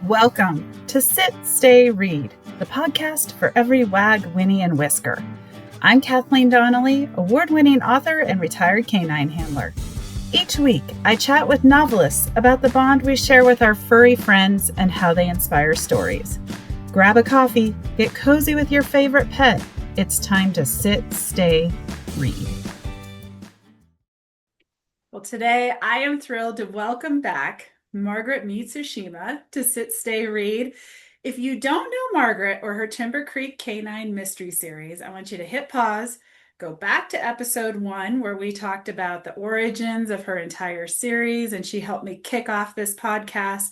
Welcome to Sit, Stay, Read, the podcast for every wag, whinny, and whisker. I'm Kathleen Donnelly, award-winning author and retired canine handler. Each week, I chat with novelists about the bond we share with our furry friends and how they inspire stories. Grab a coffee, get cozy with your favorite pet. It's time to sit, stay, read. Well, today I am thrilled to welcome back Margaret Mizushima to Sit, Stay, Read. If you don't know Margaret or her Timber Creek Canine Mystery Series, I want you to hit pause, go back to episode 1 where we talked about the origins of her entire series and she helped me kick off this podcast.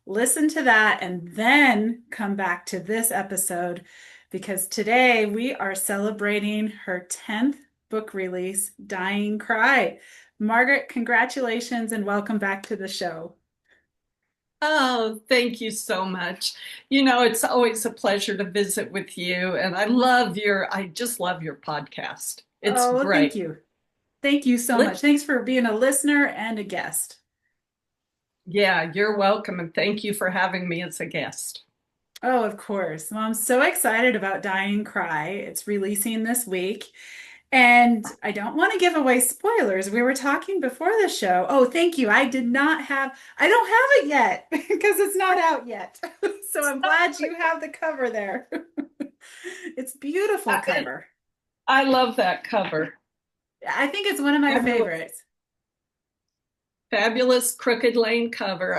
Listen to that and then come back to this episode because today we are celebrating her 10th book release, Dying Cry. Margaret, congratulations and welcome back to the show. Oh, thank you so much. You know, it's always a pleasure to visit with you, and I just love your podcast. It's Oh, well, thank great. you. Thank you so much. Let, Thanks for being a listener and a guest. yeah, you're welcome, and thank you for having me as a guest. Oh, of course. Well, I'm so excited about Dying Cry. It's releasing this week. And I don't want to give away spoilers. We were talking before the show. Oh, thank you. I don't have it yet because it's not out yet. So I'm glad you have the cover there. It's beautiful I, cover. I love that cover. I think it's one of my Fabulous, favorites. fabulous Crooked Lane cover.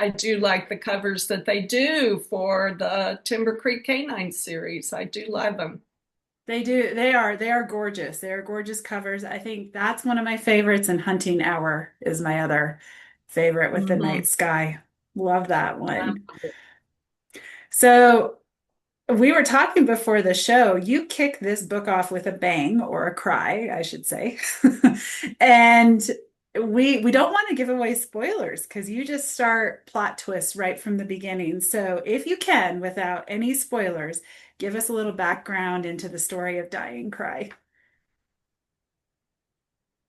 I do like the covers that they do for the Timber Creek Canine series. I do love them. They do. They are gorgeous. They are gorgeous covers. I think that's one of my favorites, and Hunting Hour is my other favorite with the Mhm. night sky. Love that one. So we were talking before the show. You kick this book off with a bang or a cry, I should say. And we don't want to give away spoilers because you just start plot twists right from the beginning. So if you can, without any spoilers, give us a little background into the story of Dying Cry.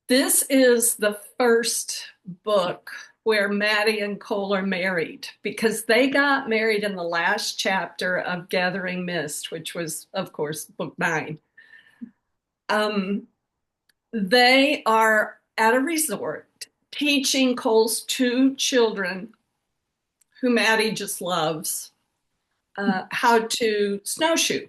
This is the first book where Mattie and Cole are married because they got married in the last chapter of Gathering Mist, which was, of course, book 9. Um, they are at a resort teaching Cole's 2 children, who Mattie just loves, how to snowshoe.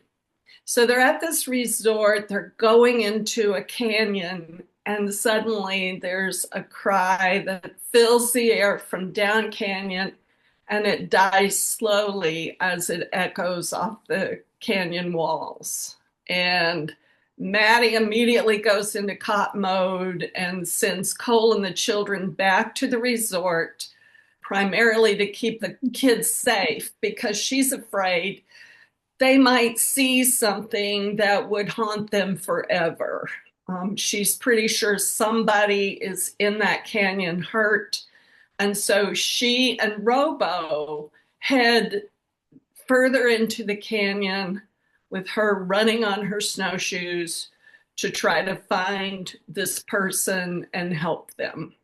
So they're at this resort, they're going into a canyon, and suddenly there's a cry that fills the air from down canyon, and it dies slowly as it echoes off the canyon walls. And Mattie immediately goes into cop mode and sends Cole and the children back to the resort, primarily to keep the kids safe because she's afraid they might see something that would haunt them forever. She's pretty sure somebody is in that canyon hurt. And so she and Robo head further into the canyon with her running on her snowshoes to try to find this person and help them.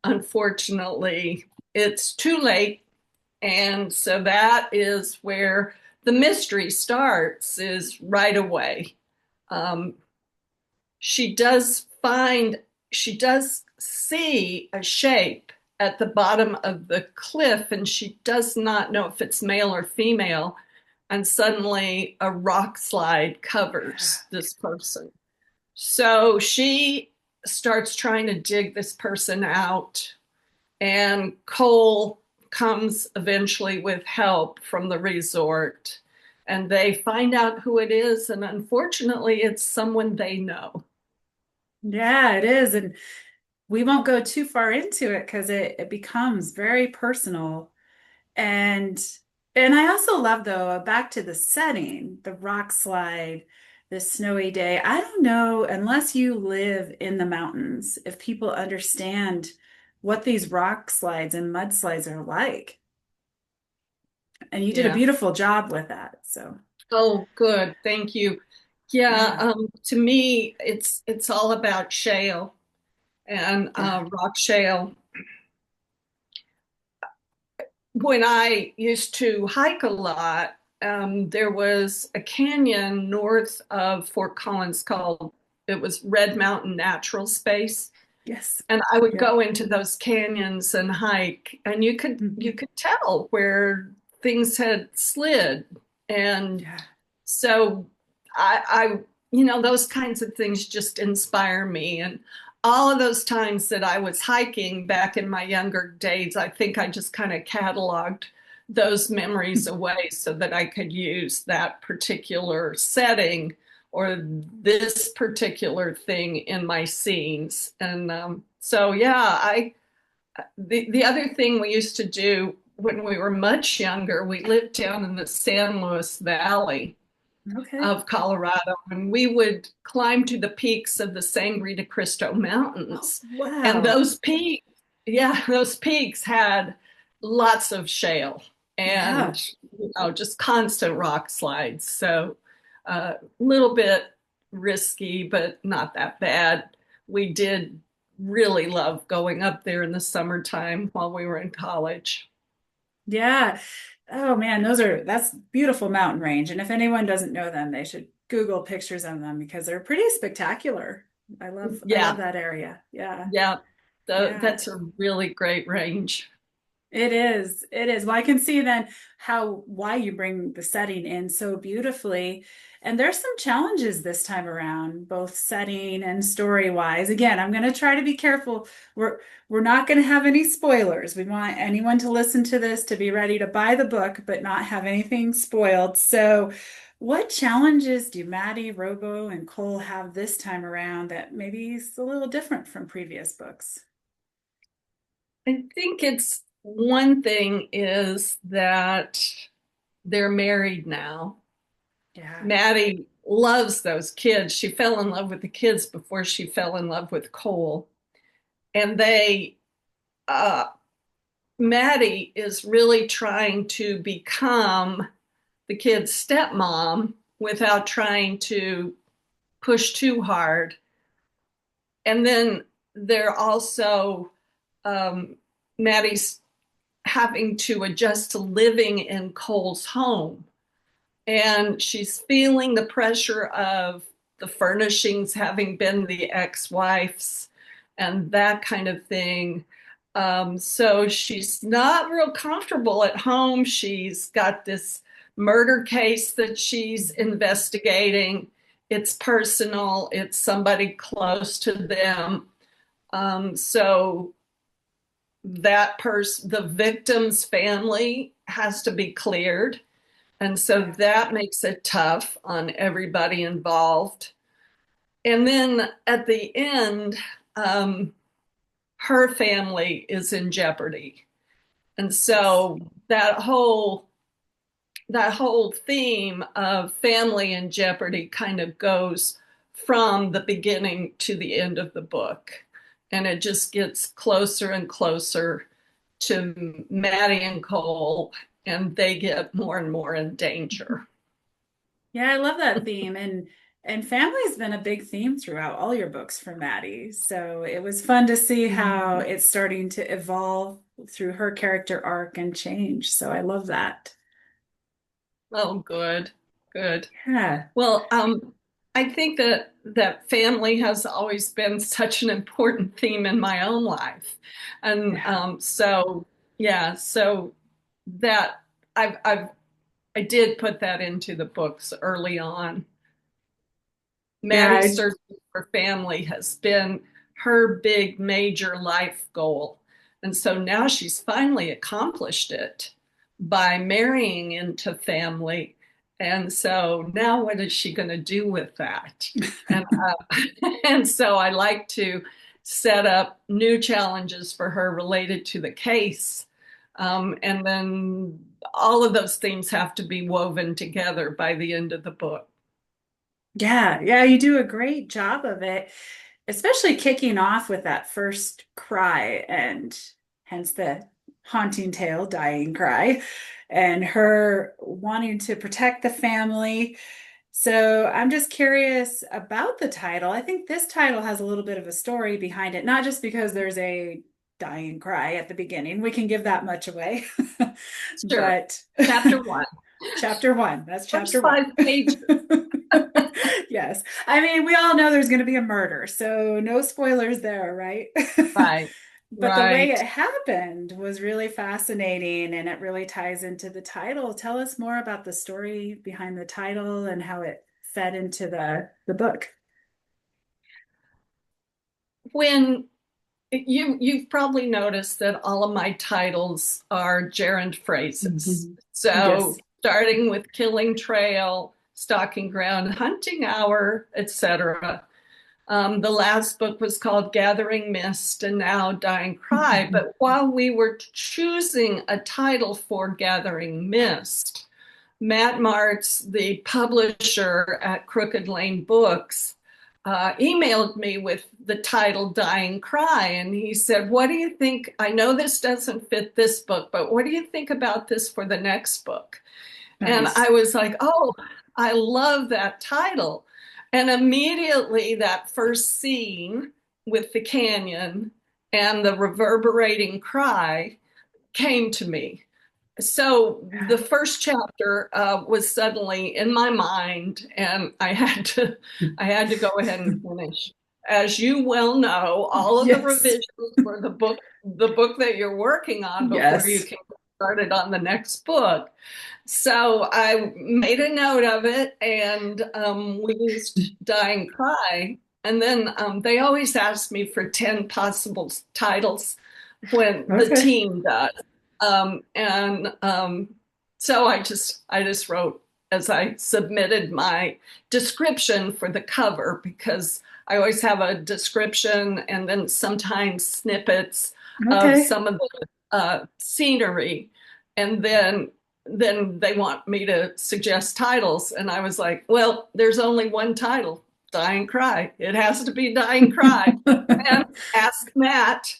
Unfortunately, it's too late. And so that is where the mystery starts, is right away. Um, she does see a shape at the bottom of the cliff, and she does not know if it's male or female. And suddenly a rock slide covers this person. So she starts trying to dig this person out, and Cole comes eventually with help from the resort, and they find out who it is, and unfortunately it's someone they know. Yeah, it is. And we won't go too far into it because it becomes very personal. And and I also love though, back to the setting, the rock slide, the snowy day. I don't know unless you live in the mountains if people understand what these rock slides and mudslides are like. And you did a Yeah. beautiful job with that. So, Oh, good. Thank you. Yeah, yeah. to me it's all about shale and Yeah. rock shale. when I used to hike a lot, there was a canyon north of Fort Collins called, it was Red Mountain Natural Space. Yes. And I would Yep. go into those canyons and hike, and you Mhm. could tell where things had slid. And Yeah. so I those kinds of things just inspire me. And all of those times that I was hiking back in my younger days, I think I just kind of cataloged those memories away so that I could use that particular setting or this particular thing in my scenes. And so, yeah, the other thing we used to do when we were much younger, we lived down in the San Luis Valley Okay. of Colorado, and we would climb to the peaks of the Sangre de Cristo Oh, Mountains. And wow. those peaks, yeah, those peaks had lots of shale Yeah. and just constant rock slides. So a little bit risky, but not that bad. We did really love going up there in the summertime while we were in college. Yeah. Oh man, that's beautiful mountain range. And if anyone doesn't know them, they should Google pictures of them because they're pretty spectacular. I love Yeah, that area. Yeah. yeah, Yeah. that's a really great range. It is. It is. Well, I can see then why you bring the setting in so beautifully. And there's some challenges this time around, both setting and story wise. Again, I'm going to try to be careful. We're not going to have any spoilers. We want anyone to listen to this to be ready to buy the book, but not have anything spoiled. So, what challenges do Mattie, Robo, and Cole have this time around that maybe is a little different from previous books? I think it's one thing is that they're married now. Yeah. Maddie loves those kids. She fell in love with the kids before she fell in love with Cole. And uh, Maddie is really trying to become the kid's stepmom without trying to push too hard. And then they're also, um, Maddie's having to adjust to living in Cole's home. And she's feeling the pressure of the furnishings having been the ex wife's and that kind of thing. So she's not real comfortable at home. She's got this murder case that she's investigating. It's personal, it's somebody close to them. So the victim's family has to be cleared. And so Yeah. that makes it tough on everybody involved. And then at the end, um, her family is in jeopardy. And Yes. so that whole theme of family in jeopardy kind of goes from the beginning to the end of the book. And it just gets closer and closer to Mattie and Cole, and they get more and more in danger. Yeah, I love that theme and family's been a big theme throughout all your books for Maddie. So it was fun to see how it's starting to evolve through her character arc and change. So I love that. Oh, good, good. Yeah. Well, I think that family has always been such an important theme in my own life, and Yeah. so yeah, so that I did put that into the books early on. Yeah. Maddie's search for family has been her big major life goal. And so now she's finally accomplished it by marrying into family. And so now what is she going to do with that? And and so I like to set up new challenges for her related to the case. And then all of those themes have to be woven together by the end of the book. Yeah. Yeah, you do a great job of it, especially kicking off with that first cry and hence the haunting tale, dying cry, and her wanting to protect the family. So I'm just curious about the title. I think this title has a little bit of a story behind it, not just because there's a dying cry at the beginning. We can give that much away. Sure. But Chapter one. chapter one, that's First chapter one. 5 pages. Yes. I mean, we all know there's going to be a murder, so no spoilers there, right? Right. But the way Right. it happened was really fascinating and it really ties into the title. Tell us more about the story behind the title and how it fed into the book. When you've probably noticed that all of my titles are gerund phrases. Mhm. So Yes. starting with killing trail, stalking ground, hunting hour, etc. The last book was called Gathering Mist and now Dying Cry. But while we were choosing a title for Gathering Mist, Matt Martz, the publisher at Crooked Lane Books, emailed me with the title Dying Cry. And he said, what do you think? I know this doesn't fit this book, but what do you think about this for the next book? And Nice. I was like, oh, I love that title. And immediately that first scene with the canyon and the reverberating cry came to me. So the first chapter was suddenly in my mind, and I had to go ahead and finish. As you well know, all of the Yes. revisions for the book that you're working on before you Yes. can get started on the next book. So I made a note of it, and we used Dying Cry. And then they always ask me for 10 possible titles when the Okay. team does. And so I just wrote as I submitted my description for the cover because I always have a description and then sometimes snippets of Okay. some of the scenery, and then they want me to suggest titles, and I was like, well, there's only one title, Dying Cry. It has to be Dying Cry. And ask Matt.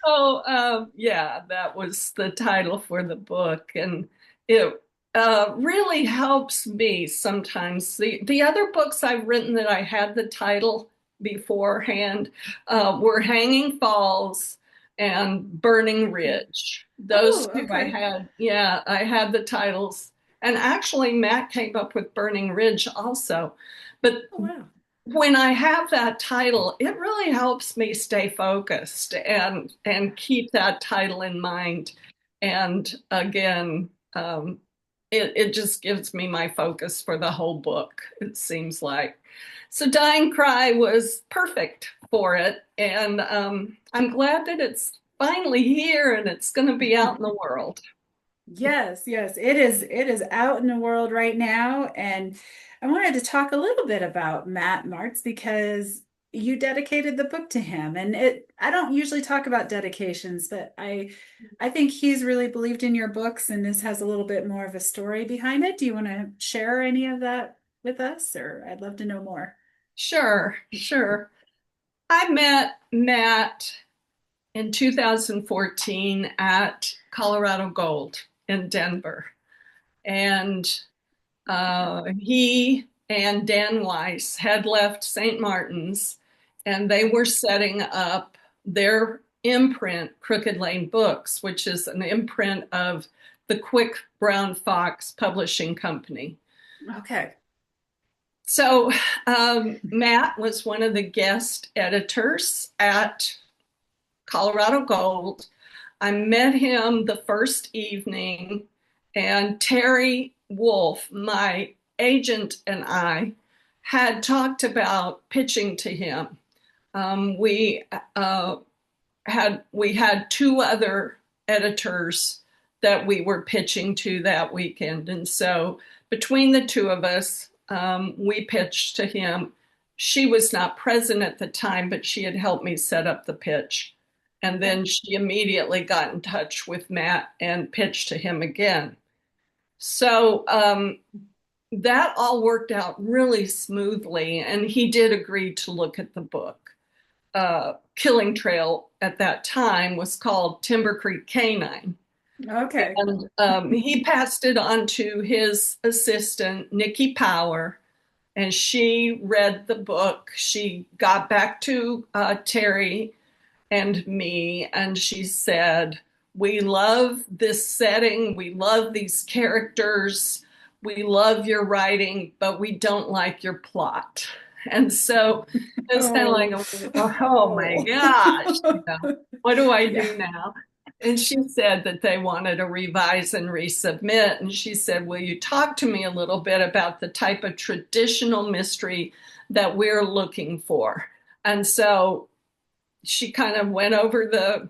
So, yeah, that was the title for the book. And it really helps me sometimes. The other books I've written that I had the title beforehand were Hanging Falls and Burning Ridge. Those Oh, two I okay. had, yeah, I had the titles. And actually, Matt came up with Burning Ridge also. But Oh, wow. when I have that title, it really helps me stay focused and keep that title in mind. And again, it just gives me my focus for the whole book, it seems like. So Dying Cry was perfect for it. And I'm glad that it's finally here and it's going to be out in the world. Yes, yes, it is out in the world right now. And I wanted to talk a little bit about Matt Martz because you dedicated the book to him. And it I don't usually talk about dedications, but I think he's really believed in your books and this has a little bit more of a story behind it. Do you want to share any of that with us, or I'd love to know more. Sure, sure. I met Matt in 2014 at Colorado Gold in Denver. And he and Dan Weiss had left St. Martin's and they were setting up their imprint, Crooked Lane Books, which is an imprint of the Quick Brown Fox Publishing Company. Okay. So Matt was one of the guest editors at Colorado Gold. I met him the first evening, and Terry Wolf, my agent, and I had talked about pitching to him. We had two other editors that we were pitching to that weekend, and so between the two of us, we pitched to him. She was not present at the time, but she had helped me set up the pitch. And Okay. then she immediately got in touch with Matt and pitched to him again. So that all worked out really smoothly. And he did agree to look at the book. Killing Trail at that time was called Timber Creek Canine. Okay. And he passed it on to his assistant, Nikki Power. and she read the book. She got back to Terry and me, and she said, "We love this setting. We love these characters. We love your writing, but we don't like your plot." And so it's kind of like, Oh. oh my gosh, what do I Yeah. do now? And she said that they wanted to revise and resubmit. And she said, "Will you talk to me a little bit about the type of traditional mystery that we're looking for?" And so she kind of went over the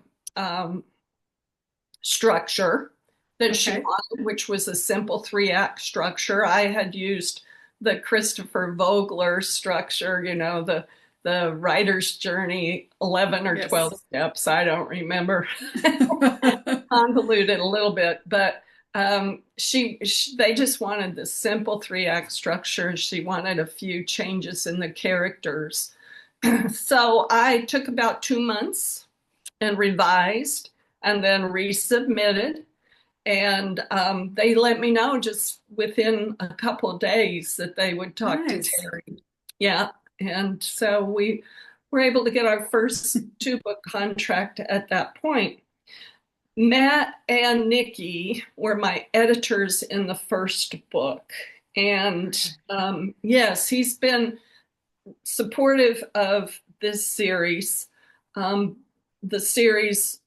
structure that she Okay. wanted, which was a simple 3-act structure. I had used the Christopher Vogler structure, the writer's journey, 11 or 12 Yes. steps. I don't remember. Convoluted a little bit, but they just wanted the simple 3-act structure. She wanted a few changes in the characters. So I took about 2 months and revised and then resubmitted. And they let me know just within a couple of days that they would talk to Nice. Terry. Yeah. And so we were able to get our first 2-book contract at that point. Matt and Nikki were my editors in the first book. And Okay. yes, he's been supportive of this series. Um, the series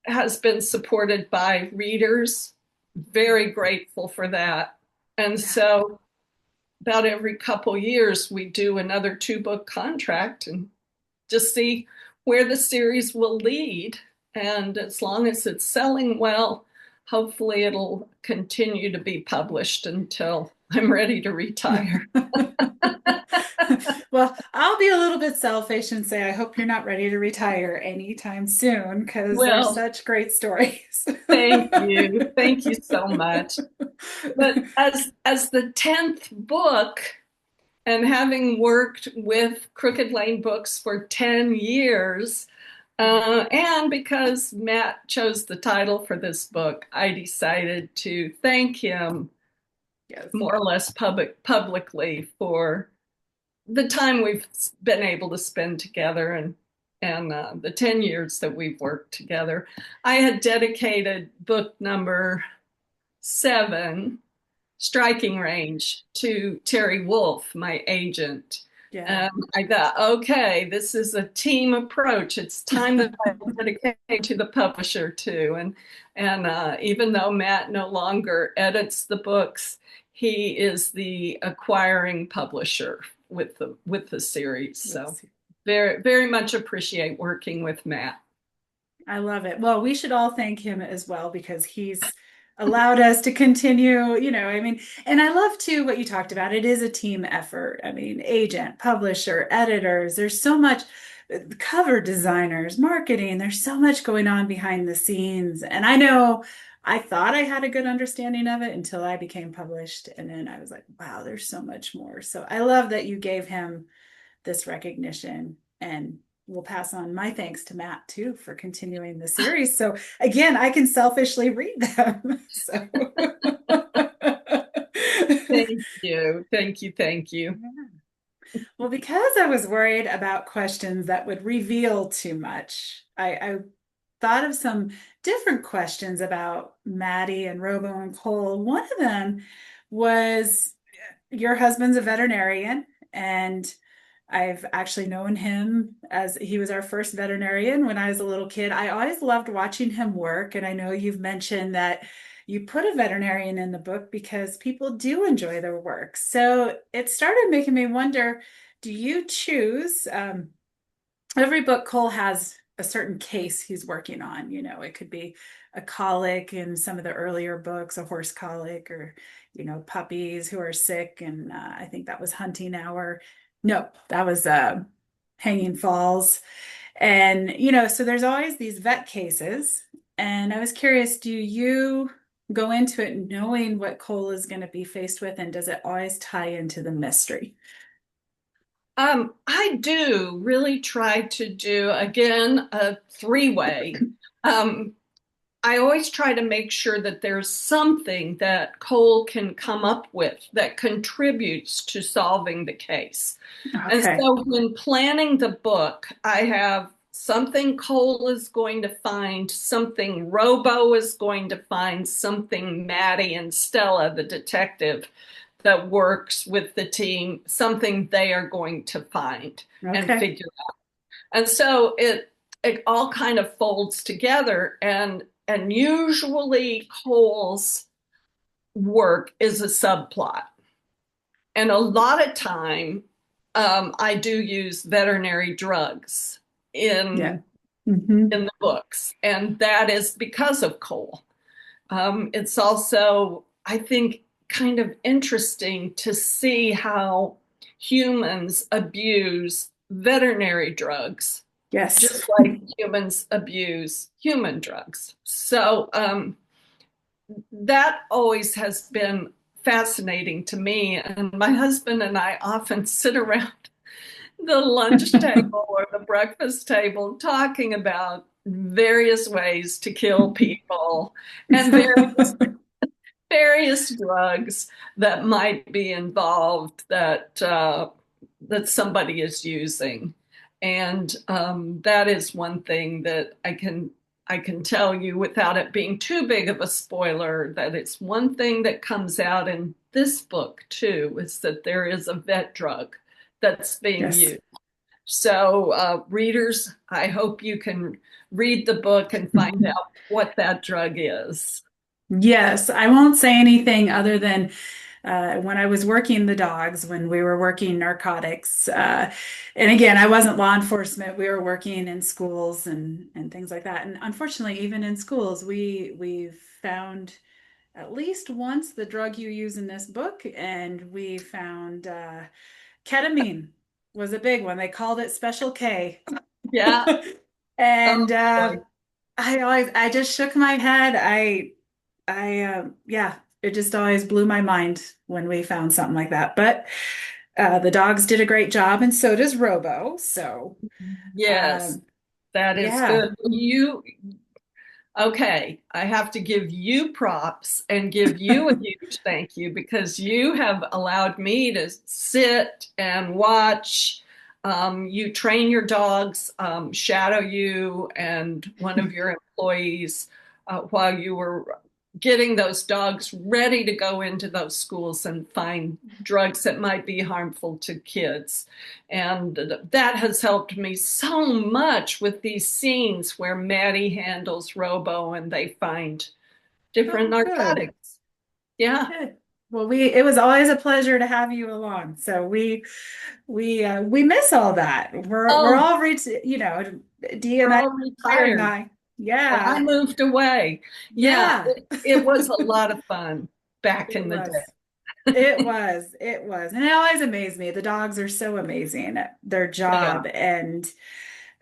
has been supported by readers. Very grateful for that. And Yeah. so, about every couple years, we do another 2-book contract and just see where the series will lead. And as long as it's selling well, hopefully it'll continue to be published until I'm ready to retire. Well, I'll be a little bit selfish and say I hope you're not ready to retire anytime soon because they're Well, such great stories. thank you. Thank you so much. But as the 10th book, and having worked with Crooked Lane Books for 10 years, and because Matt chose the title for this book, I decided to thank him Yes. more or less publicly for the time we've been able to spend together, and the 10 years that we've worked together. I had dedicated book number 7, Striking Range, to Terry Wolf, my agent. Yeah. And I thought, okay, this is a team approach. It's time that I dedicate to the publisher too. And even though Matt no longer edits the books, he is the acquiring publisher with the series. So Yes. very, very much appreciate working with Matt. I love it. Well, we should all thank him as well because he's allowed us to continue, I mean, and I love too what you talked about. It is a team effort. I mean, agent, publisher, editors, there's so much cover designers, marketing, there's so much going on behind the scenes. And I know I thought I had a good understanding of it until I became published. And then I was like, wow, there's so much more. So I love that you gave him this recognition, and we'll pass on my thanks to Matt too for continuing the series. So again, I can selfishly read them. So Thank you. Thank you. Thank you. well, because I was worried about questions that would reveal too much, I thought of some different questions about Mattie and Robo and Cole. One of them was your husband's a veterinarian, and I've actually known him as he was our first veterinarian when I was a little kid. I always loved watching him work. And I know you've mentioned that you put a veterinarian in the book because people do enjoy their work. So it started making me wonder, do you choose? Every book Cole has a certain case he's working on. It could be a colic in some of the earlier books, a horse colic, or puppies who are sick. And I think that was Hunting Hour. No, that was Hanging Falls. And so there's always these vet cases. And I was curious, do you go into it knowing what Cole is going to be faced with, and does it always tie into the mystery? I do really try to do, again, a 3-way. Um, I always try to make sure that there's something that Cole can come up with that contributes to solving the case. And Okay. so when planning the book, I have something Cole is going to find, something Robo is going to find, something Mattie and Stella, the detective that works with the team, something they are going to find and Okay. figure out. And so it all kind of folds together, and usually Cole's work is a subplot. And a lot of time, I do use veterinary drugs Yeah. in Hmm. in the books, and that is because of Cole. It's also, I think, kind of interesting to see how humans abuse veterinary drugs, Yes. just like humans abuse human drugs. So that always has been fascinating to me. And my husband and I often sit around the lunch table or the breakfast table talking about various ways to kill people and various drugs that might be involved that somebody is using. And that is one thing that I can tell you without it being too big of a spoiler, that it's one thing that comes out in this book too, is that there is a vet drug that's being Yes. used. So, readers, I hope you can read the book and find out what that drug is. Yes, I won't say anything other than when I was working the dogs, when we were working narcotics. And again, I wasn't law enforcement. We were working in schools and things like that. And unfortunately, even in schools, we've found at least once the drug you use in this book, and we found ketamine was a big one. They called it Special K. Yeah. Oh And boy. I just shook my head. Yeah, it just always blew my mind when we found something like that. But the dogs did a great job, and so does Robo. So, Yes, um, that is yeah. good. Okay, I have to give you props and give you a huge thank you because you have allowed me to sit and watch. You train your dogs, shadow you and one of your employees while you were getting those dogs ready to go into those schools and find drugs that might be harmful to kids. And that has helped me so much with these scenes where Mattie handles Robo and they find different Oh, good. narcotics. Yeah. Good. Well, it was always a pleasure to have you along. So we miss all that. We're Oh, all Dee and we're I all retired retired. now. Well, I Yeah. moved away. Yeah, Yeah. it was a lot of fun back It in the day. was. It was. It was. And it always amazed me. The dogs are so amazing at their They job. are.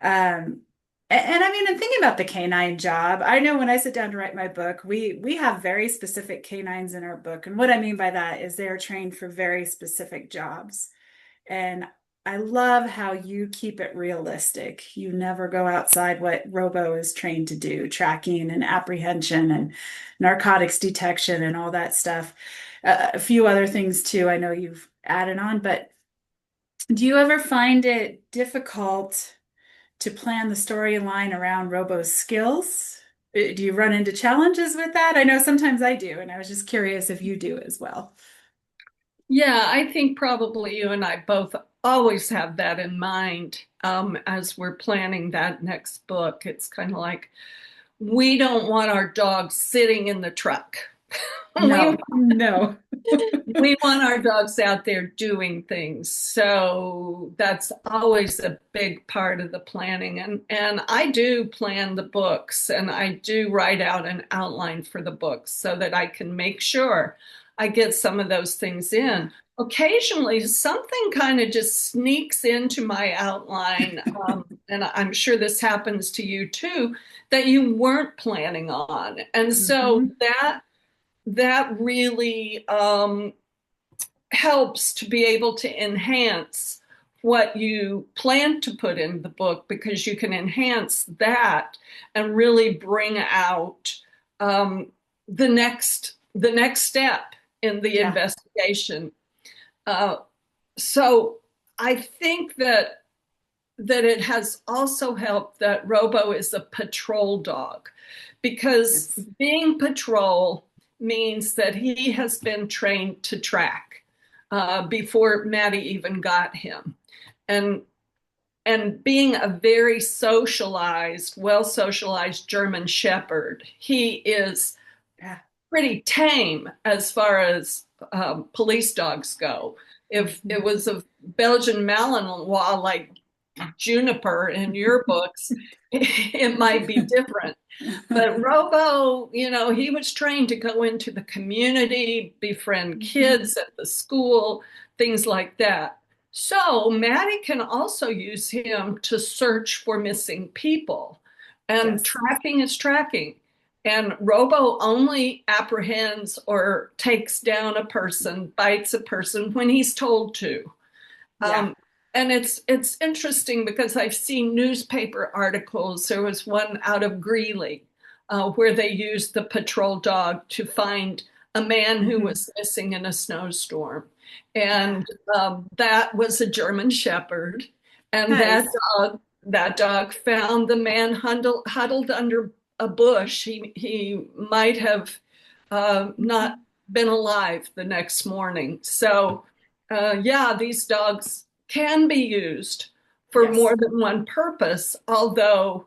Um and I mean, I'm thinking about the canine job. I know when I sit down to write my book, we have very specific canines in our book. And what I mean by that is they are trained for very specific jobs. And I love how you keep it realistic. You never go outside what Robo is trained to do, tracking and apprehension and narcotics detection and all that stuff. A few other things too, I know you've added on, but do you ever find it difficult to plan the storyline around Robo's skills? Do you run into challenges with that? I know sometimes I do, and I was just curious if you do as well. Yeah, I think probably you and I both always have that in mind as we're planning that next book. It's kind of like we don't want our dogs sitting in the truck. We No, no. we want our dogs out there doing things. So that's always a big part of the planning. And I do plan the books and I do write out an outline for the books so that I can make sure I get some of those things in. Occasionally, something kind of just sneaks into my outline, and I'm sure this happens to you too, that you weren't planning on. And so Hmm. that really helps to be able to enhance what you plan to put in the book because you can enhance that and really bring out the next step in the Yeah. investigation. Uh, so I think that it has also helped that Robo is a patrol dog, because Yes. being patrol means that he has been trained to track before Mattie even got him. And and being a very socialized, well socialized German Shepherd, he is Yeah. pretty tame as far as police dogs go. If it Mhm. was a Belgian Malinois like Juniper in your books, it might be different. But Robo, he was trained to go into the community, befriend Mhm. kids at the school, things like that. So Mattie can also use him to search for missing people. And Yes. tracking is tracking. And Robo only apprehends or takes down a person, bites a person when he's told to. Yeah. Um, and it's interesting because I've seen newspaper articles. There was one out of Greeley where they used the patrol dog to find a man who Mhm. was missing in a snowstorm, Yeah. and that was a German Shepherd, and that Nice. dog that dog found the man huddled under a bush. He might have not Mhm. been alive the next morning. So yeah, these dogs can be used for more Yes. than one purpose, although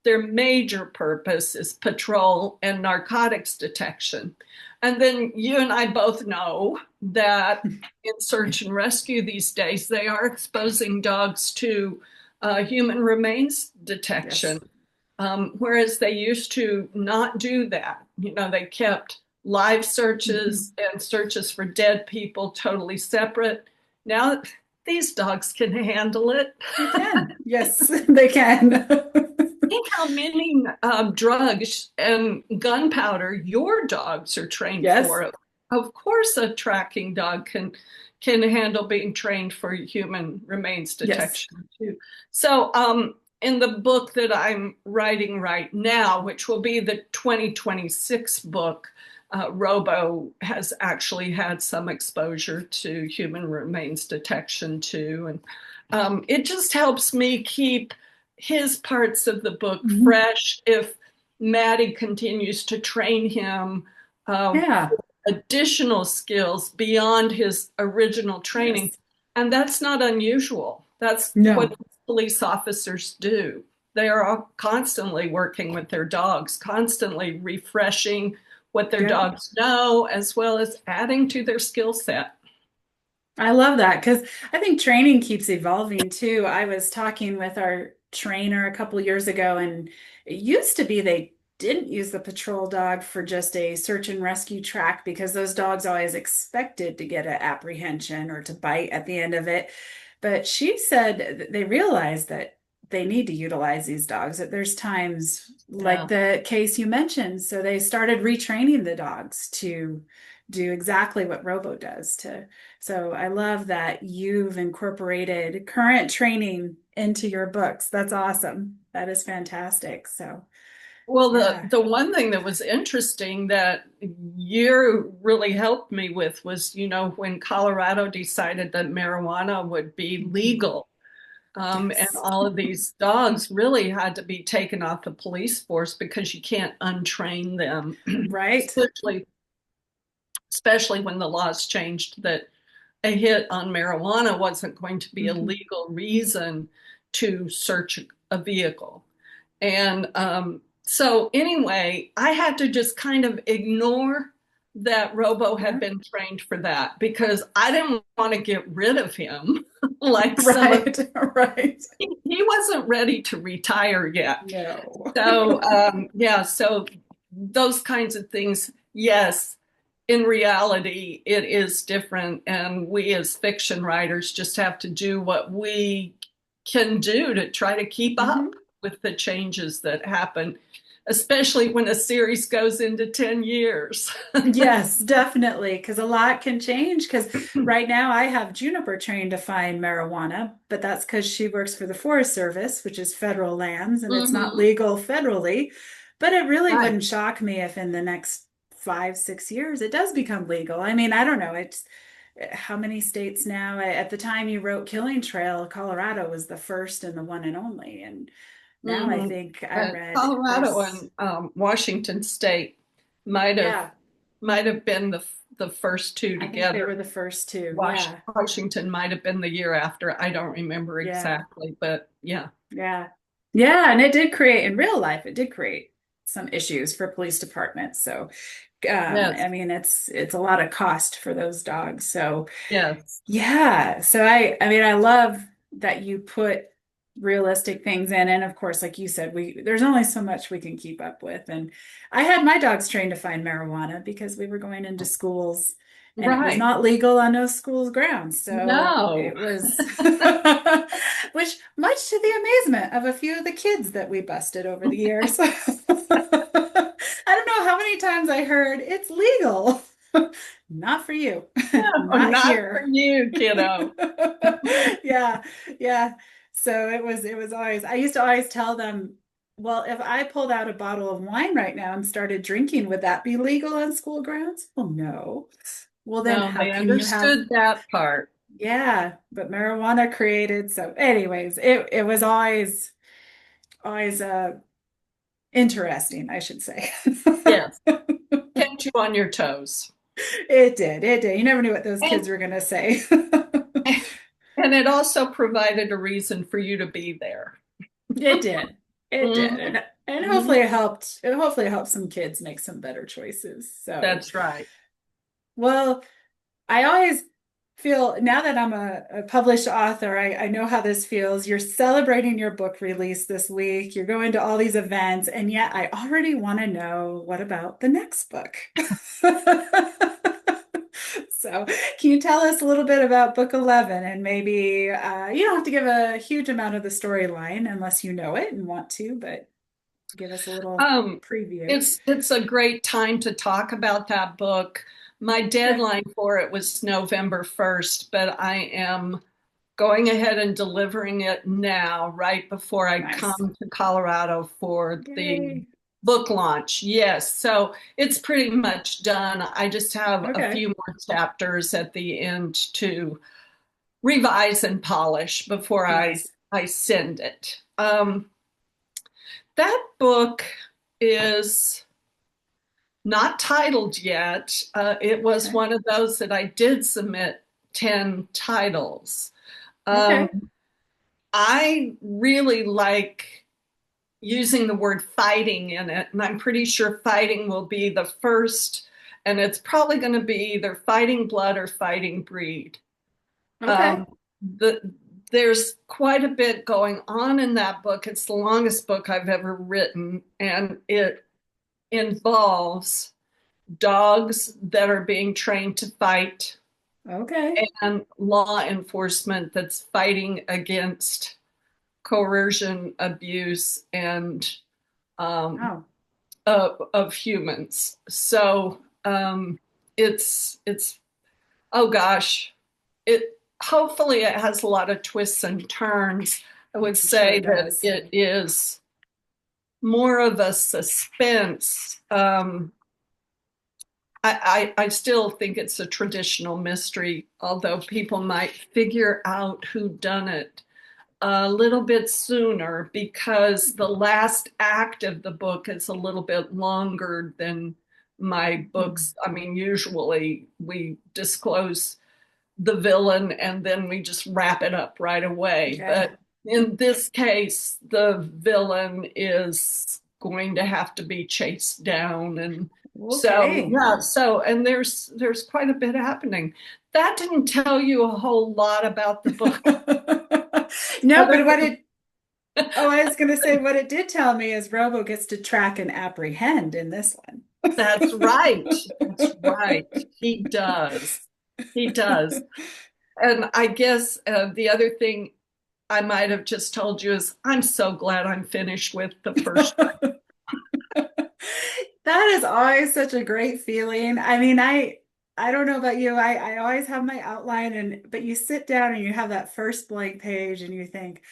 their major purpose is patrol and narcotics detection. And then you and I both know that in search and rescue these days, they are exposing dogs to human remains detection, Yes. whereas they used to not do that. They kept live Mhm. searches and searches for dead people totally separate. Now these dogs can handle it. They can. Yes, they can. Think how many drugs and gunpowder your dogs are trained Yes. for. Of course, a tracking dog can handle being trained for human remains Yes. detection too. So, in the book that I'm writing right now, which will be the 2026 book, Robo has actually had some exposure to human remains detection too, and it just helps me keep his parts of the book Mhm. fresh if Mattie continues to train him Yeah. for additional skills beyond his original training. Yes. And that's not unusual. That's what No. police officers do. They are all constantly working with their dogs, constantly refreshing what their Yep. dogs know, as well as adding to their skill set. I love that because I think training keeps evolving too. I was talking with our trainer a couple years ago, and it used to be they didn't use the patrol dog for just a search and rescue track because those dogs always expected to get an apprehension or to bite at the end of it. But she said that they realized that they need to utilize these dogs, that there's times like Yeah. the case you mentioned. So they started retraining the dogs to do exactly what Robo does to so I love that you've incorporated current training into your books. That's awesome. That is fantastic. So, Well, the yeah. the one thing that was interesting that you really helped me with was, when Colorado decided that marijuana would be Mhm. legal, and Yes. all of these dogs really had to be taken off the police force because you can't untrain them, Right. especially when the laws changed that a hit on marijuana wasn't going to be a Mhm. legal reason to search a vehicle. And so, anyway, I had to just kind of ignore that Robo had Yeah. been trained for that because I didn't want to get rid of him like some of Right. Right. he wasn't ready to retire yet. No. So, yeah, so those kinds of things, yes, in reality, it is different. And we as fiction writers just have to do what we can do to try to keep up Mhm. with the changes that happen, especially when a series goes into 10 years. Yes, definitely. Because a lot can change. Because right now I have Juniper trained to find marijuana, but that's because she works for the Forest Service, which is federal lands, and it's not Mhm. legal federally. But it really Right. wouldn't shock me if in the next 5, 6 years it does become legal. I mean, I don't know. It's how many states now? At the time you wrote Killing Trail, Colorado was the first and the one and only. And now I Hmm. think I read Colorado there's, and Washington State might have yeah, might have been the first two I think they together. were the first two. Yeah. Washington might have been the year after. I don't remember Yeah. exactly, but yeah. Yeah. Yeah. And it did create, in real life, it did create some issues for police departments. So, Yes. I mean, it's a lot of cost for those dogs. So, Yes. yeah. So I mean, I love that you put realistic things in. And of course, like you said, there's only so much we can keep up with. And I had my dogs trained to find marijuana because we were going into schools and it was Right. not legal on those schools' grounds. So No. it was, which much to the amazement of a few of the kids that we busted over the years. I don't know how many times I heard it's legal. Not for you. No, Not not for here. you, kiddo. Yeah, yeah. So it was always I used to always tell them, well, if I pulled out a bottle of wine right now and started drinking, would that be legal on school grounds? Well, no. Well, then No, how they can you have, understood that part. yeah, but marijuana created. So anyways, it was always interesting, I should say. Yes. Kept you on your toes. It did. It did. You never knew what those And kids were going to say. and it also provided a reason for you to be there. It did. It did. Hmm. And Hmm. hopefully it helped. It hopefully helped some kids make some better choices. So, That's right. well, I always feel now that I'm a published author, I know how this feels. You're celebrating your book release this week. You're going to all these events, and yet I already want to know what about the next book? So, can you tell us a little bit about book 11? And maybe you don't have to give a huge amount of the storyline unless you know it and want to, but give us a little Um, preview. it's a great time to talk about that book. My Okay. deadline for it was November 1st, but I am going ahead and delivering it now, right before I Nice. come to Colorado for the Yay. book launch. Yes, so it's pretty much done. I just have a Okay. few more chapters at the end to revise and polish before Nice. I send it. That book is not titled yet. It was Okay. one of those that I did submit 10 titles. Okay. Um, I really like using the word fighting in it, and I'm pretty sure fighting will be the first, and it's probably going to be either fighting blood or fighting breed. Okay. Um, the, there's quite a bit going on in that book. It's the longest book I've ever written, and it involves dogs that are being trained to fight Okay. and law enforcement that's fighting against coercion, abuse, and um, Oh. of humans. So it's oh gosh, it hopefully it has a lot of twists and turns. I would I'm sure say it that does. it is more of a suspense. I still think it's a traditional mystery, although people might figure out who done it a little bit sooner because the last act of the book is a little bit longer than my Hmm. books. I mean, usually we disclose the villain and then we just wrap it up right away. Okay. But in this case, the villain is going to have to be chased down and so Okay. yeah, so and there's quite a bit happening. That didn't tell you a whole lot about the book No, other but what than it, oh, I was going to say what it did tell me is Robo gets to track and apprehend in this one. that's right. That's right. He does. He does. And I guess the other thing I might have just told you is I'm so glad I'm finished with the first. That is always such a great feeling. I mean, I don't know about you. I always have my outline and but you sit down and you have that first blank page and you think,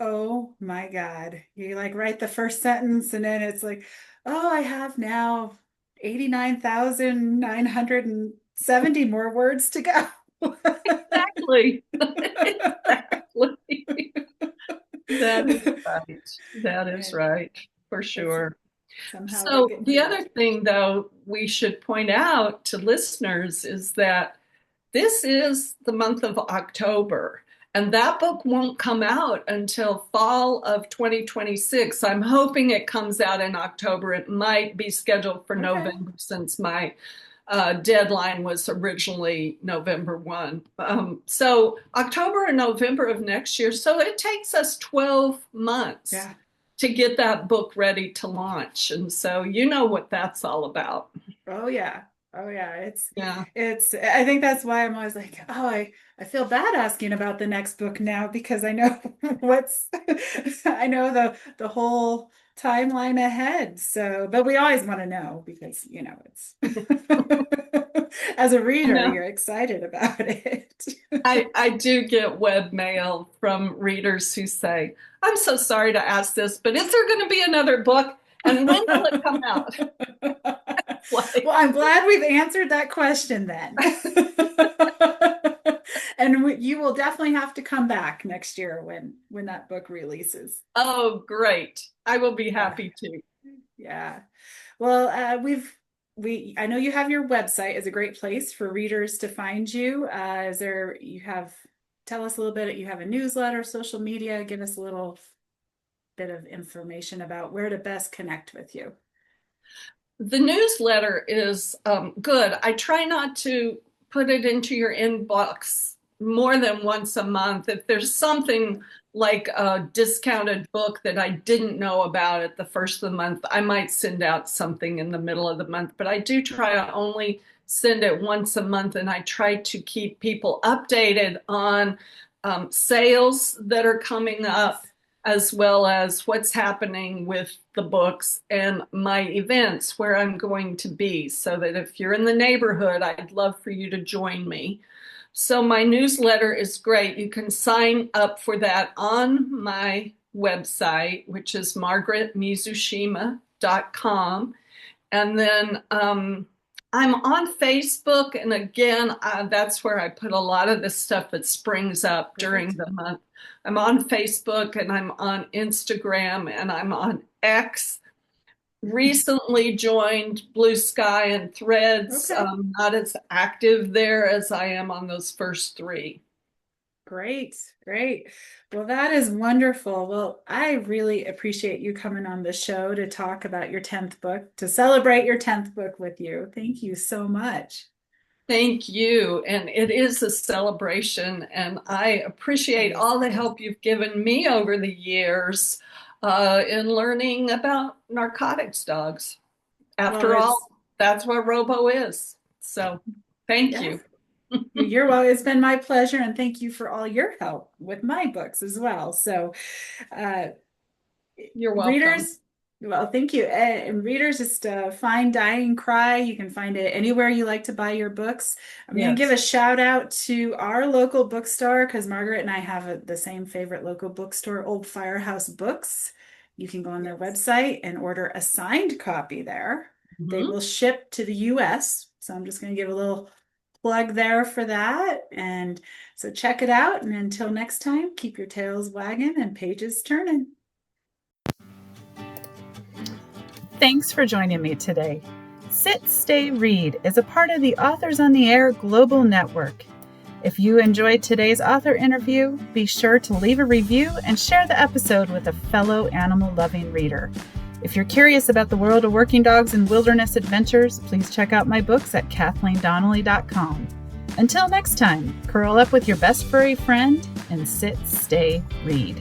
Oh my God. You like write the first sentence and then it's like, oh, I have now 89,970 more words to go. Exactly. Exactly. That is right. That is And right, for it's sure. somehow we So get the through other thing, though, we should point out to listeners is that this is the month of October, and that book won't come out until fall of 2026. I'm hoping it comes out in October. It might be scheduled for it. Okay. November since my deadline was originally November 1. So October and November of next year. So it takes us 12 months Yeah. to get that book ready to launch. And so you know what that's all about. Oh yeah. Oh yeah. Yeah. I think that's why I'm always like, oh, I feel bad asking about the next book now because I know what's I know the whole timeline ahead. So, but we always want to know because, it's as a I reader, know. you're excited about it. I do get web mail from readers who say, I'm so sorry to ask this, but is there going to be another book? And when will it come out? Well, Like, I'm glad we've answered that question then. And you will definitely have to come back next year when that book releases. oh, great. I will be Yeah. happy to. Yeah. Well, we I know you have your website is a great place for readers to find you. Is there you have tell us a little bit, you have a newsletter, social media, give us a little bit of information about where to best connect with you. The newsletter is good. I try not to put it into your inbox more than once a month. If there's something like a discounted book that I didn't know about at the first of the month, I might send out something in the middle of the month. But I do try to only send it once a month, and I try to keep people updated on sales that are coming up, Nice. as well as what's happening with the books and my events where I'm going to be, so that if you're in the neighborhood, I'd love for you to join me. So my newsletter is great. You can sign up for that on my website, which is margaretmizushima.com. And then I'm on Facebook. And again, that's where I put a lot of the stuff that springs up during Perfect. the month. I'm on Facebook and I'm on Instagram and I'm on X. Recently joined Blue Sky and Threads. Okay. Not as active there as I am on those first three. Great, great. Well, that is wonderful. Well, I really appreciate you coming on the show to talk about your 10th book, to celebrate your 10th book with you. Thank you so much. Thank you. And it is a celebration. And I appreciate Yes, all the it is. help you've given me over the years in learning about narcotics dogs. Well, After all, that's what Robo is. So thank yes, you. you're well, it's been my pleasure. And thank you for all your help with my books as well. So, uh, You're welcome. readers, well, thank you. And readers, just find Dying Cry. You can find it anywhere you like to buy your books. I'm going to give Yes. a shout out to our local bookstore because Margaret and I have the same favorite local bookstore, Old Firehouse Books. You can go on their Yes. website and order a signed copy there. They Mhm. will ship to the US. So I'm just going to give a little plug there for that. And so check it out. And until next time, keep your tails wagging and pages turning. Thanks for joining me today. Sit, Stay, Read is a part of the Authors on the Air Global Network. If you enjoyed today's author interview, be sure to leave a review and share the episode with a fellow animal-loving reader. If you're curious about the world of working dogs and wilderness adventures, please check out my books at KathleenDonnelly.com. Until next time, curl up with your best furry friend and sit, stay, read.